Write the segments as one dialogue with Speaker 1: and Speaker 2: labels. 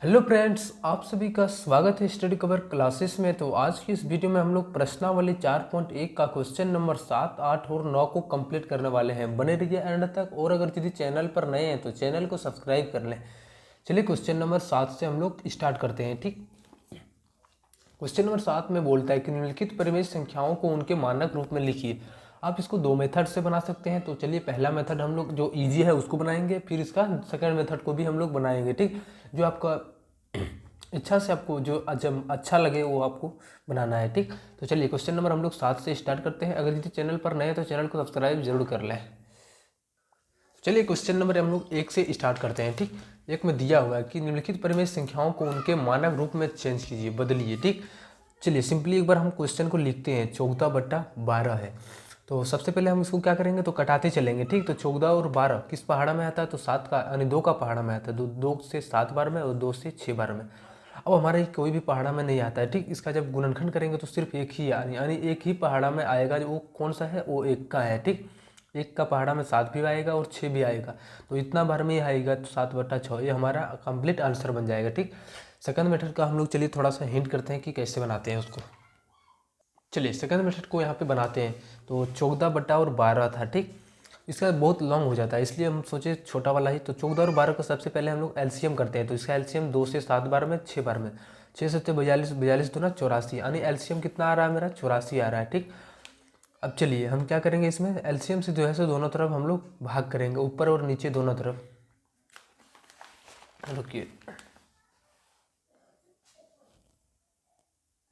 Speaker 1: Hello friends, आप सभी का स्वागत है स्टडी कवर क्लासेस में। तो आज की इस वीडियो में हम लोग प्रश्नावली 4.1 का क्वेश्चन नंबर 7, 8 और 9 को कंप्लीट करने वाले हैं। बने रहिए एंड तक। और अगर यदि चैनल पर नए हैं तो चैनल को सब्सक्राइब कर लें। चलिए क्वेश्चन नंबर 7 से हम लोग स्टार्ट करते हैं। ठीक, क्वेश्चन नंबर 7 में बोलता है कि निम्नलिखित परिमेय संख्याओं को उनके मानक रूप में लिखिए। आप इसको दो मेथड से बना सकते हैं। तो चलिए पहला मेथड हम लोग जो इजी है उसको बनाएंगे, फिर इसका सेकंड मेथड को भी हम लोग बनाएंगे। ठीक, जो आपका इच्छा से आपको जो जब अच्छा लगे वो आपको बनाना है। ठीक, तो चलिए क्वेश्चन नंबर हम लोग 7 से स्टार्ट करते हैं। अगर यदि चैनल पर नए हैं तो चैनल को सब्सक्राइब जरूर कर लें। चलिए क्वेश्चन नंबर हम लोग 1 से स्टार्ट करते हैं। ठीक, एक में दिया हुआ है कि निम्नलिखित परिमेय संख्याओं को उनके मानक रूप में चेंज कीजिए, बदलिए। ठीक, चलिए सिंपली एक बार हम क्वेश्चन को लिखते हैं। 14/12 है। तो सबसे पहले हम इसको क्या करेंगे, तो कटाते चलेंगे। ठीक, तो 14 और 12 किस पहाड़ा में आता है, तो 7 का यानी 2 का पहाड़ा में आता है। 2 से 7 बार में और 2 से 6 बार में। अब हमारे कोई भी पहाड़ा में नहीं आता है। ठीक, इसका जब गुणनखंड करेंगे तो सिर्फ एक ही यानी एक ही पहाड़ा में आएगा। जो वो कौन सा है, वो 1 का है। ठीक, 1 का पहाड़ा में 7 भी आएगा और 6 भी आएगा। तो इतना बार में ही आएगा, तो 7/6 ये हमारा कंप्लीट आंसर बन जाएगा। ठीक, सेकंड मेथड का हम लोग चलिए थोड़ा सा हिंट करते हैं कि कैसे बनाते हैं उसको। चलिए सेकंड मेथड को यहाँ पे बनाते हैं। तो 14/12 था। ठीक, इसका बहुत लॉन्ग हो जाता है, इसलिए हम सोचे छोटा वाला ही। तो 14 और 12 को सबसे पहले हम लोग एलसीएम करते हैं। तो इसका एलसीएम 2 से 7 बार में, 6 बार में। 6 से 42, 42 दूना 84, यानी एलसीएम कितना आ रहा है मेरा, 84 आ रहा है। ठीक, अब चलिए हम क्या करेंगे, इसमें एलसीएम से जो है सो दोनों तरफ हम लोग भाग करेंगे, ऊपर और नीचे दोनों तरफ। रुकिए,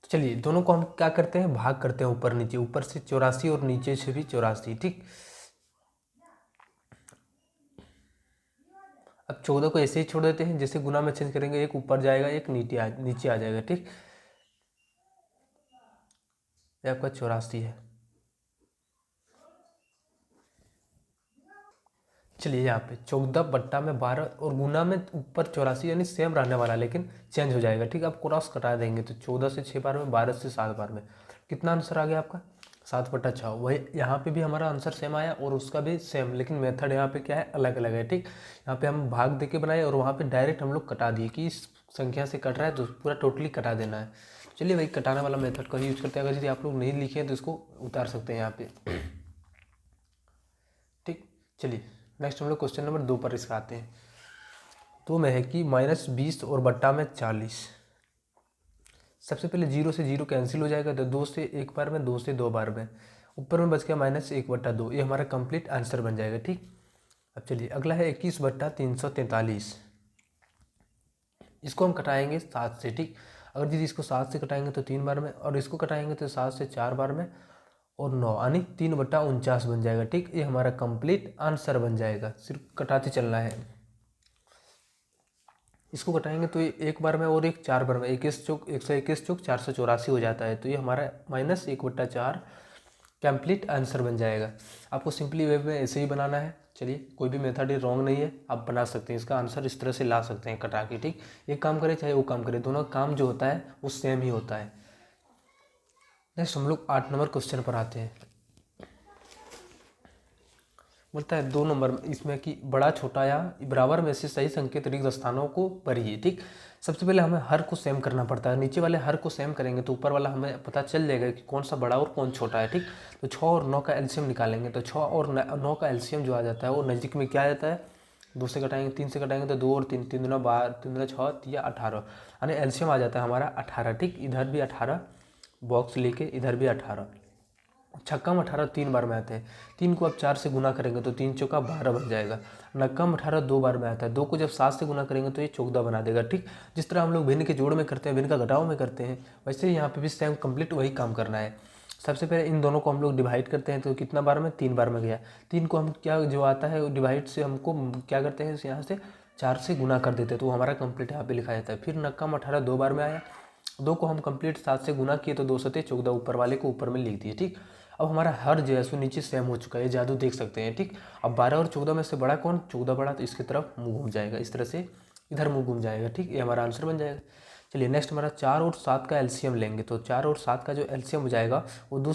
Speaker 1: चलिए दोनों को हम क्या करते हैं, भाग करते हैं ऊपर नीचे। ऊपर से 84 और नीचे से भी 84। ठीक, अब 14 को ऐसे ही छोड़ देते हैं, जैसे गुना में चेंज करेंगे, एक ऊपर जाएगा, एक नीचे आ जाएगा। ठीक, ये आपका 84 है। चलिए यहाँ पे 14/12 और गुना में ऊपर 84, यानी सेम रहने वाला, लेकिन चेंज हो जाएगा। ठीक, आप क्रॉस कटा देंगे तो 14 से 6 बार में, 12 से 7 बार में। कितना आंसर आ गया आपका, 7/6। वही यहाँ पे भी हमारा आंसर सेम आया और उसका भी सेम, लेकिन मेथड यहाँ पे क्या है, अलग अलग है। ठीक, यहाँ पे हम भाग दे के बनाए और वहाँ पे डायरेक्ट हम लोग कटा दिए कि इस संख्या से कट रहा है तो पूरा टोटली कटा देना है। चलिए भाई कटाने वाला मेथड का ही यूज करते हैं। अगर यदि आप लोग नहीं लिखे हैं तो इसको उतार सकते हैं यहाँ पे। ठीक, चलिए नेक्स्ट हम लोग क्वेश्चन नंबर 2 पर इसका आते हैं। तो में है कि -20 और बट्टा में 40। सबसे पहले 0 से 0 कैंसिल हो जाएगा, तो 2 से 1 बार में, 2 से 2 बार में। ऊपर में बच गया -1/2, ये हमारा कंप्लीट आंसर बन जाएगा। ठीक, अब चलिए अगला है 21/343। इसको हम कटाएंगे 7 से। ठीक, अगर यदि इसको 7 से कटाएंगे तो 3 बार में, और इसको कटाएंगे तो 7 से 4 बार में और 9, यानी 3/49 बन जाएगा। ठीक, ये हमारा कंप्लीट आंसर बन जाएगा, सिर्फ कटाते चलना है। इसको कटाएंगे तो ये 1 बार में और एक 4 बार में, 21 चौक 121 चौक 484 हो जाता है। तो ये हमारा -1/4 कंप्लीट आंसर बन जाएगा। आपको सिंपली वे में ऐसे ही बनाना है। चलिए कोई भी मेथड ही रॉन्ग नहीं है, आप बना सकते हैं, इसका आंसर इस तरह से ला सकते हैं कटा के। ठीक, एक काम करें चाहे वो काम करें, दोनों काम जो होता है वो सेम ही होता है। नेक्स्ट हम लोग 8 नंबर क्वेश्चन पर आते हैं। बोलता है 2 नंबर में इसमें कि बड़ा छोटा या बराबर में से सही संकेत रिक्त स्थानों को भरिए। ठीक, सबसे पहले हमें हर को सेम करना पड़ता है। नीचे वाले हर को सेम करेंगे तो ऊपर वाला हमें पता चल जाएगा कि कौन सा बड़ा और कौन छोटा है। ठीक, तो 6 और 9 का एलसीएम निकालेंगे, तो 6 और 9 का एलसीएम जो आ जाता है वो नज़दीक में क्या आ जाता है, 2 से कटाएंगे, 3 से कटाएंगे तो 2 और 3, 3 दूना 12, 3 दूना 6, 3 18, यानी एलसीएम आ जाता है हमारा 18। ठीक, इधर भी 18 बॉक्स लेके, इधर भी 18। छक्का में 18 3 बार में आते हैं। 3 को आप 4 से गुना करेंगे तो 3 चौका 12 बन जाएगा। नक्का में 18 2 बार में आता है। 2 को जब 7 से गुना करेंगे तो ये 14 बना देगा। ठीक, जिस तरह हम लोग भिन्न के जोड़ में करते हैं, भिन्न का घटाव में करते हैं, वैसे ही यहाँ पे भी सेम कंप्लीट वही काम करना है। सबसे पहले इन दोनों को हम लोग डिवाइड करते हैं, तो कितना बार में, 3 बार में गया। 3 को हम क्या जो आता है डिवाइड से हमको क्या करते हैं, यहाँ से 4 से गुना कर देते हैं, तो हमारा कंप्लीट यहाँ पे लिखा जाता है। फिर नक्का में 18 2 बार में आया, 2 को हम कंप्लीट 7 से गुना किए तो 2 सते 14, ऊपर वाले को ऊपर में लिख दिए। ठीक, अब हमारा हर जो है सो नीचे सेम हो चुका है, जादू देख सकते हैं। ठीक, अब 12 और 14 में से बड़ा कौन, 14 बड़ा, तो इसकी तरफ मुंह घूम जाएगा, इस तरह से इधर मुंह घूम जाएगा। ठीक, ये हमारा आंसर बन जाएगा। चलिए नेक्स्ट हमारा 4 और 7 का एलसीएम लेंगे, तो 4 और 7 का जो एलसीएम हो जाएगा वो दो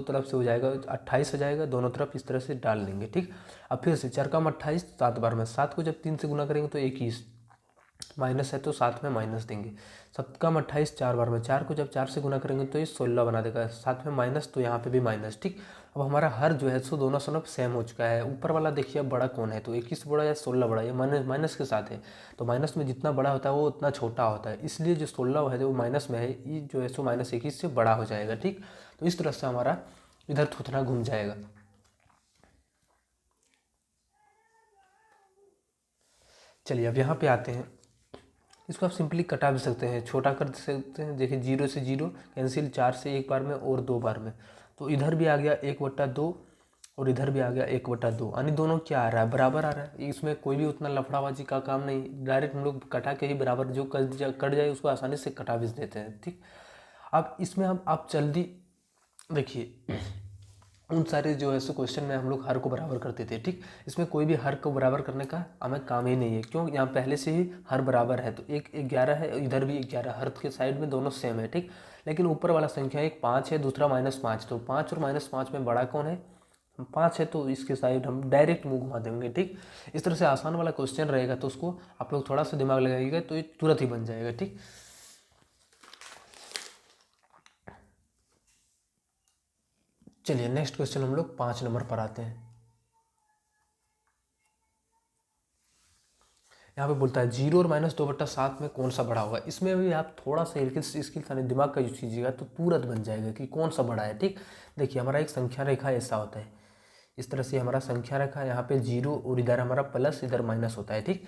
Speaker 1: तरफ से हो जाएगा, 28 हो जाएगा, दोनों तरफ इस तरह से डाल देंगे। ठीक, अब फिर से 4 का 28 7 बार में, 7 को जब 3 से गुना करेंगे तो 21, माइनस है तो साथ में माइनस देंगे। 7 कम 28 4 बार में, 4 को जब 4 से गुना करेंगे तो ये 16 बना देगा, साथ में माइनस तो यहाँ पे भी माइनस। ठीक, अब हमारा हर जो है सो दोनों तरफ सेम हो चुका है। ऊपर वाला देखिए अब बड़ा कौन है, तो 21 बड़ा या 16 बड़ा, ये माइनस माइनस के साथ है, तो माइनस में जितना बड़ा होता है वो उतना छोटा होता है, इसलिए जो 16 है वो माइनस में है, ये जो है सो -21 से बड़ा हो जाएगा। ठीक, तो इस तरह से हमारा इधर थोड़ा घूम जाएगा। चलिए अब यहाँ पे आते हैं, इसको आप सिंपली कटा भी सकते हैं, छोटा कर सकते हैं। देखिए 0 से 0 कैंसिल, 4 से 1 बार में और 2 बार में, तो इधर भी आ गया 1/2 और इधर भी आ गया 1/2, यानी दोनों क्या आ रहा है, बराबर आ रहा है। इसमें कोई भी उतना लफड़ाबाजी का काम नहीं, डायरेक्ट हम लोग कटा के ही बराबर जो कट जाए उसको आसानी से कटा भी देते हैं। ठीक, अब इसमें हम आप जल्दी देखिए, उन सारे जो है सो क्वेश्चन में हम लोग हर को बराबर करते थे। ठीक, इसमें कोई भी हर को बराबर करने का हमें काम ही नहीं है, क्यों, यहाँ पहले से ही हर बराबर है, तो एक 11 है, इधर भी 11, हर के साइड में दोनों सेम है। ठीक, लेकिन ऊपर वाला संख्या एक 5 है, दूसरा -5, तो 5 और -5 में बड़ा कौन है, 5 है, तो इसके साइड हम डायरेक्ट मुंह घुमा देंगे। ठीक, इस तरह से आसान वाला क्वेश्चन रहेगा, तो उसको आप लोग थोड़ा सा दिमाग लगाइएगा तो ये तुरंत ही बन जाएगा। ठीक, चलिए नेक्स्ट क्वेश्चन हम लोग 5 नंबर पर आते हैं। यहाँ पे बोलता है 0 और -2/7 में कौन सा बड़ा होगा। इसमें भी आप थोड़ा सा इसकी दिमाग का यूज कीजिएगा तो तुरंत बन जाएगा कि कौन सा बड़ा है। ठीक, देखिए हमारा एक संख्या रेखा ऐसा होता है, इस तरह से हमारा संख्या रेखा, यहाँ पे 0 और इधर हमारा प्लस, इधर माइनस होता है। ठीक,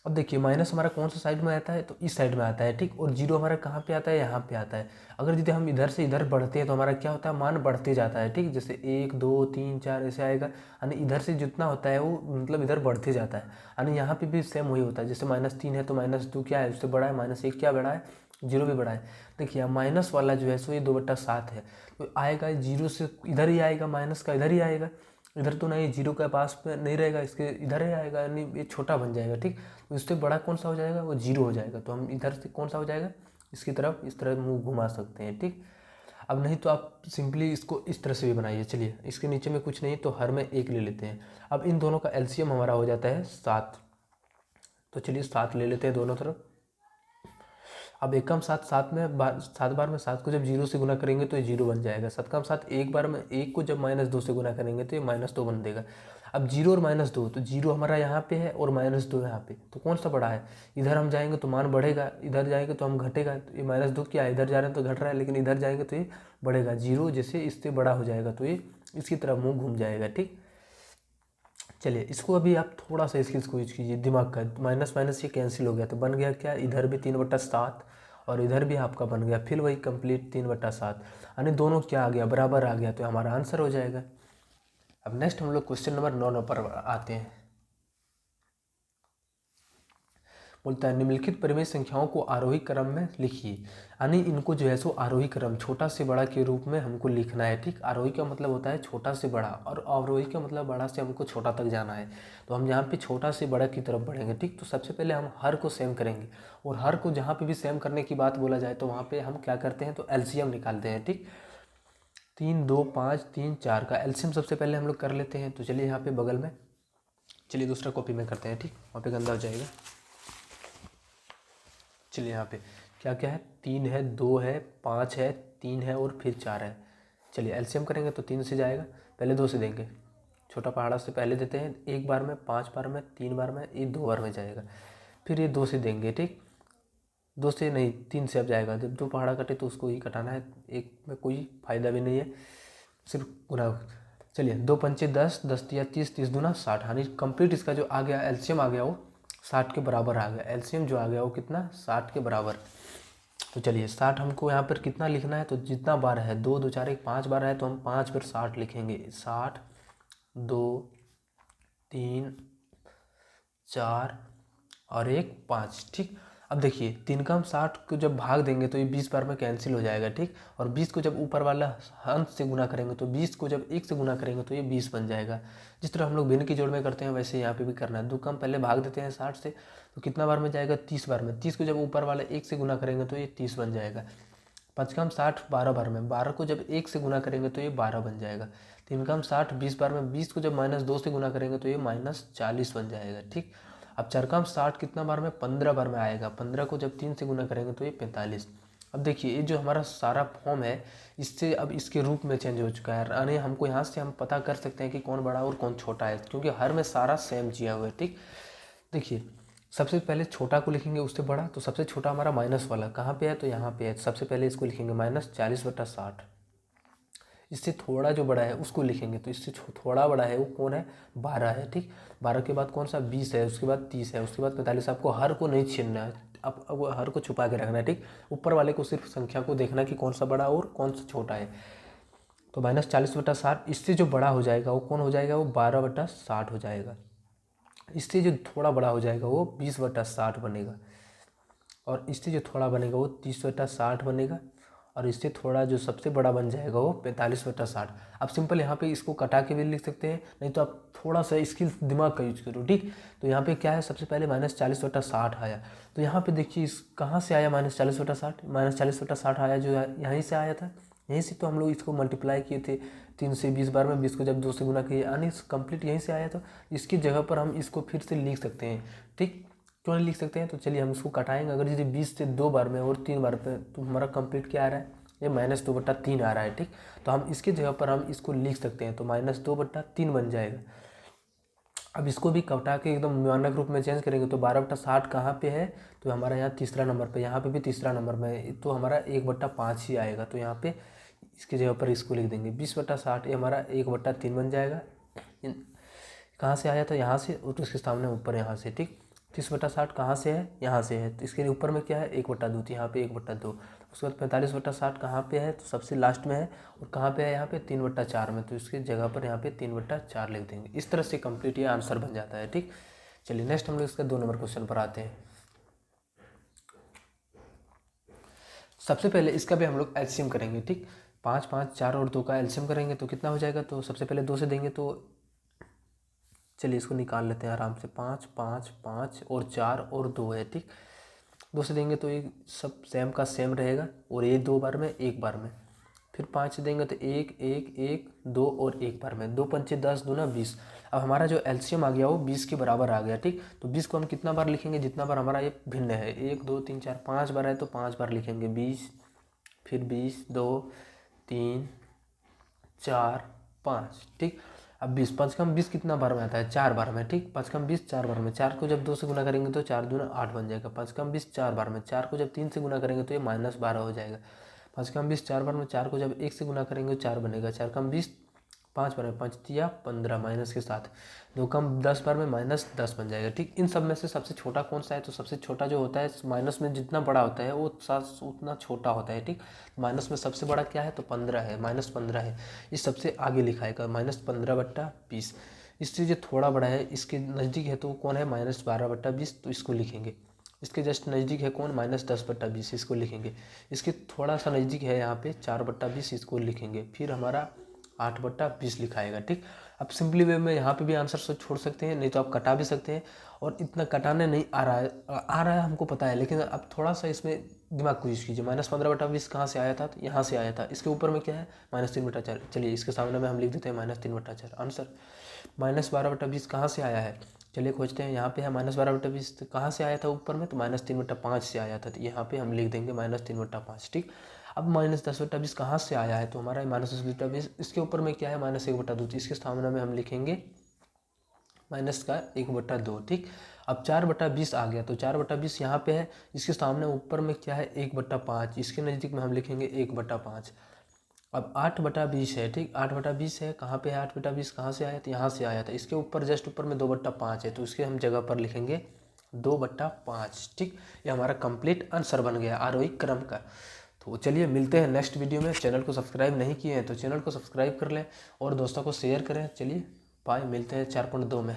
Speaker 1: अब देखिए माइनस हमारा कौन सा साइड में आता है, तो इस साइड में आता है। ठीक, और 0 हमारा कहाँ पे आता है, यहाँ पे आता है। अगर यदि हम इधर से इधर बढ़ते हैं तो हमारा क्या होता है, मान बढ़ते जाता है। ठीक, जैसे 1 2 3 4 ऐसे आएगा, यानी इधर से जितना होता है वो मतलब इधर बढ़ते जाता है। यानी यहाँ पे भी सेम वही होता है, जैसे -3 है तो -2 क्या है, उससे बड़ा है, -1 क्या बड़ा है, 0 भी बड़ा है। देखिए माइनस वाला जो है सो ये 2/7 है, तो आएगा 0 से इधर ही आएगा, माइनस का इधर ही आएगा, इधर तो नहीं, 0 के पास में नहीं रहेगा, इसके इधर ही आएगा, यानी ये छोटा बन जाएगा। ठीक, तो इससे बड़ा कौन सा हो जाएगा, वो 0 हो जाएगा, तो हम इधर से कौन सा हो जाएगा, इसकी तरफ इस तरह मुंह घुमा सकते हैं। ठीक, अब नहीं तो आप सिंपली इसको इस तरह से भी बनाइए। चलिए इसके नीचे में कुछ नहीं तो हर में 1 ले लेते हैं। अब इन दोनों का एलसीएम हमारा हो जाता है 7, तो चलिए 7 ले लेते हैं दोनों तरफ। अब एकम 7, 7 बार में 7 को जब 0 से गुना करेंगे तो ये 0 बन जाएगा। 7 का 7 एक बार में 1 को जब -2 से गुना करेंगे तो ये -2 बन देगा। अब 0 और -2, तो 0 हमारा यहाँ पे है और -2 यहाँ पे, तो कौन सा बड़ा है, इधर हम जाएंगे तो मान बढ़ेगा, इधर जाएंगे तो हम घटेगा। तो ये -2 क्या है, इधर जा रहे हैं तो घट रहा है, लेकिन इधर जाएंगे तो ये बढ़ेगा। 0 जैसे इससे बड़ा हो जाएगा तो ये इसकी तरफ मुँह घूम जाएगा। ठीक, चलिए इसको अभी आप थोड़ा सा स्किल्स को यूज कीजिए, दिमाग का, माइनस माइनस ये कैंसिल हो गया, तो बन गया क्या, इधर भी 3/7 और इधर भी आपका बन गया फिर वही कंप्लीट 3/7, यानी दोनों क्या आ गया, बराबर आ गया, तो हमारा आंसर हो जाएगा। अब नेक्स्ट हम लोग क्वेश्चन नंबर 9 पर आते हैं। बोलता है निम्नलिखित परिमेय संख्याओं को आरोही क्रम में लिखिए, यानी इनको जो है सो आरोही क्रम छोटा से बड़ा के रूप में हमको लिखना है। ठीक, आरोही का मतलब होता है छोटा से बड़ा और अवरोही का मतलब बड़ा से हमको छोटा तक जाना है, तो हम यहाँ पे छोटा से बड़ा की तरफ बढ़ेंगे। ठीक, तो सबसे पहले हम हर को सेम करेंगे, और हर को जहाँ पे भी सेम करने की बात बोला जाए तो वहाँ पे हम क्या करते हैं, तो एलसीएम निकालते हैं। ठीक, 3 2 5 3 4 का एलसीएम सबसे पहले हम लोग कर लेते हैं। तो चलिए यहाँ पे बगल में, चलिए दूसरा कॉपी में करते हैं। ठीक, वहाँ पे गंदा हो जाएगा। चलिए यहाँ पे क्या क्या है, 3 है, 2 है, 5 है, 3 है और फिर 4 है। चलिए एलसीएम करेंगे तो 3 से जाएगा, पहले 2 से देंगे, छोटा पहाड़ा से पहले देते हैं, 1 बार में, 5 बार में, 3 बार में, ये 2 बार में जाएगा, फिर ये 2 से देंगे। ठीक, 2 से नहीं, 3 से अब जाएगा, जब 2 पहाड़ा कटे तो उसको ही कटाना है, एक में कोई फ़ायदा भी नहीं है, सिर्फ गुना। चलिए 2 पंचे 10, 10 या 30, 30 दूना 60, यानी कंप्लीट इसका जो आ गया एलसीएम आ गया वो 60 के बराबर आ गया। एलसीएम जो आ गया वो कितना, 60 के बराबर। तो चलिए 60 हमको यहाँ पर कितना लिखना है, तो जितना बार है, 2 2 4 1 5 बार है, तो हम 5 पर 60 लिखेंगे, 60 2 3 4 और 1 5। ठीक, अब देखिए 3 का हम 60 को जब भाग देंगे तो ये 20 बार में कैंसिल हो जाएगा। ठीक, और 20 को जब ऊपर वाला अंश से गुना करेंगे तो 20 को जब 1 से गुना करेंगे तो ये 20 बन जाएगा। जिस तरह हम लोग भिन्न की जोड़ में करते हैं वैसे यहाँ पे भी करना है। 2 का हम पहले भाग देते हैं 60 से, तो कितना बार में जाएगा, 30 बार में। 30 को जब ऊपर वाला 1 से गुना करेंगे तो ये 30 बन जाएगा। 5 का हम 60 12 बार में, 12 को जब 1 से गुना करेंगे तो ये 12 बन जाएगा। 3 का हम 60 20 बार में, 20 को जब -2 से गुना करेंगे तो ये -40 बन जाएगा। ठीक, अब 4×60 कितना बार में, 15 बार में आएगा। 15 को जब 3 से गुना करेंगे तो ये 45। अब देखिए ये जो हमारा सारा फॉर्म है इससे अब इसके रूप में चेंज हो चुका है, यानी हमको यहाँ से हम पता कर सकते हैं कि कौन बड़ा और कौन छोटा है, क्योंकि हर में सारा सेम किया हुआ है। ठीक, देखिए सबसे पहले छोटा को लिखेंगे उससे बड़ा, तो सबसे छोटा हमारा माइनस वाला कहाँ पे है, तो यहाँ पे है। सबसे पहले इसको लिखेंगे -40/60। इससे थोड़ा जो बड़ा है उसको लिखेंगे, तो इससे थोड़ा बड़ा है वो कौन है, 12 है। ठीक, 12 के बाद कौन सा, 20 है, उसके बाद 30 है, उसके बाद 45। आपको हर को नहीं छीनना है, अब हर को छुपा के रखना है। ठीक, ऊपर वाले को सिर्फ संख्या को देखना कि कौन सा बड़ा और कौन सा छोटा है। तो -40/60, इससे जो बड़ा हो जाएगा वो कौन हो जाएगा, वो 12/60 हो जाएगा। इससे जो थोड़ा बड़ा हो जाएगा वो 20/60 बनेगा, और इससे जो थोड़ा बनेगा वो 30/60 बनेगा, और इससे थोड़ा जो सबसे बड़ा बन जाएगा वो 45/60। अब सिंपल यहाँ पे इसको कटा के भी लिख सकते हैं, नहीं तो आप थोड़ा सा स्किल दिमाग का यूज करो। ठीक, तो यहाँ पे क्या है, सबसे पहले -40/60 आया, तो यहाँ पे देखिए इस कहाँ से आया -40/60, -40/60 आया जो यहीं से आया था, यहीं से तो हम लोग इसको मल्टीप्लाई किए थे 3 से 20 बार में, 20 को जब 2 से गुना किए, यानी कंप्लीट यहीं से आया। तो इसकी जगह पर हम इसको फिर से लिख सकते हैं। ठीक, क्यों नहीं लिख सकते हैं, तो चलिए हम इसको कटाएंगे। अगर यदि 20 से 2 बार में और 3 बार पे, तो हमारा कंप्लीट क्या आ रहा है, ये -2/3 आ रहा है। ठीक, तो हम इसकी जगह पर हम इसको लिख सकते हैं, तो -2/3 बन जाएगा। अब इसको भी कटा के एकदम मानक रूप में चेंज करेंगे, तो 12/60 कहाँ पे है, तो हमारा यहाँ तीसरा नंबर पे, यहाँ पे भी तीसरा नंबर में, तो हमारा 1/5 ही आएगा। तो यहाँ पे इसकी जगह पर इसको लिख देंगे 20/60, ये हमारा 1/3 बन जाएगा। कहाँ से आया था, यहाँ से, तो इसके सामने ऊपर यहाँ से। ठीक, 30/60 कहाँ से है, यहाँ से है, तो इसके ऊपर में क्या है, 1/2, तो यहाँ पे 1/2। उसके बाद 45/60 कहाँ पे है, तो सबसे लास्ट में है, और कहाँ पे है, यहाँ पे 3/4 में, तो इसकी जगह पर यहाँ पे 3/4 लिख देंगे। इस तरह से कंप्लीट ये आंसर बन जाता है। ठीक, चलिए नेक्स्ट हम लोग इसका 2 नंबर क्वेश्चन पर आते हैं। सबसे पहले इसका भी हम लोग एलसीएम करेंगे। ठीक, 5, 5, 4 और 2 का एलसीएम करेंगे तो कितना हो जाएगा, तो सबसे पहले 2 से देंगे, तो चलिए इसको निकाल लेते हैं आराम से। 5, 5, 5 और 4 और 2 है। ठीक, 2 से देंगे तो ये सब सेम का सेम रहेगा, और ये 2 बार में, 1 बार में। फिर 5 से देंगे तो 1, 1, 1, 2 और 1 बार में। 2 पंचे 10, दूना 20। अब हमारा जो एलसीएम आ गया वो 20 के बराबर आ गया। ठीक, तो 20 को हम कितना बार लिखेंगे, जितना बार हमारा ये भिन्न है, 1, 2, 3, 4, 5 बार है, तो 5 बार लिखेंगे 20, फिर 20, 2, 3, 4, 5। ठीक, अब 20, 5×20 कितना बार में आता है, 4 बार में। ठीक, 5×20 4 बार में, 4 को जब 2 से गुना करेंगे तो 4 दूना 8 बन जाएगा। 5×20 4 बार में, 4 को जब 3 से गुना करेंगे तो ये -12 हो जाएगा। 5×20 4 बार में, 4 को जब 1 से गुना करेंगे तो 4 बनेगा। 4×20 5 बार में, 5 तिया 15 माइनस के साथ, 2×10 बार में -10 बन जाएगा। ठीक, इन सब में से सबसे छोटा कौन सा है, तो सबसे छोटा जो होता है माइनस में जितना बड़ा होता है वो उतना छोटा होता है। ठीक, माइनस में सबसे बड़ा क्या है, तो 15 है, -15 है, इस सबसे आगे लिखा है -15/20। इससे जो थोड़ा बड़ा है इसके नज़दीक है तो वो कौन है, -12/20, तो इसको लिखेंगे। इसके जस्ट नज़दीक है कौन, -10/20, इसको लिखेंगे। इसके थोड़ा सा नज़दीक है यहाँ पे 4/20, इसको लिखेंगे। फिर हमारा 8/20 लिखाएगा। ठीक, अब सिंपली वे में यहाँ पे भी आंसर छोड़ सकते हैं, नहीं तो आप कटा भी सकते हैं। और इतना कटाने नहीं आ रहा है हमको पता है, लेकिन अब थोड़ा सा इसमें दिमाग को यूज़ कीजिए। -15/20 कहाँ से आया था, तो यहाँ से आया था। इसके ऊपर में क्या है, -3/4। चलिए इसके सामने में हम लिख देते हैं -3/4 आंसर। -12/20 कहाँ से आया है, चलिए खोजते हैं। यहाँ पे है -12/20, तो कहाँ से आया था ऊपर में, तो -3/5 से आया था, तो यहाँ पे हम लिख देंगे -3/5। ठीक, अब -10/20 कहाँ से आया है, तो हमारा -10/20, इसके ऊपर में क्या है, -1/2, इसके सामने में हम लिखेंगे -1/2। ठीक, अब 4/20 आ गया, तो 4/20 यहाँ पे है, इसके सामने ऊपर में क्या है, 1/5, इसके नज़दीक में हम लिखेंगे 1/5। अब 8/20 है। ठीक, 8/20 है, कहाँ पे है 8/20, कहाँ से आया, तो यहाँ से आया था। इसके ऊपर जस्ट ऊपर में 2/5 है, तो इसके हम जगह पर लिखेंगे 2/5। ठीक, ये हमारा कंप्लीट आंसर बन गया आरोही क्रम का। तो चलिए मिलते हैं नेक्स्ट वीडियो में। चैनल को सब्सक्राइब नहीं किए हैं तो चैनल को सब्सक्राइब कर लें और दोस्तों को शेयर करें। चलिए बाय, मिलते हैं 4.2 में।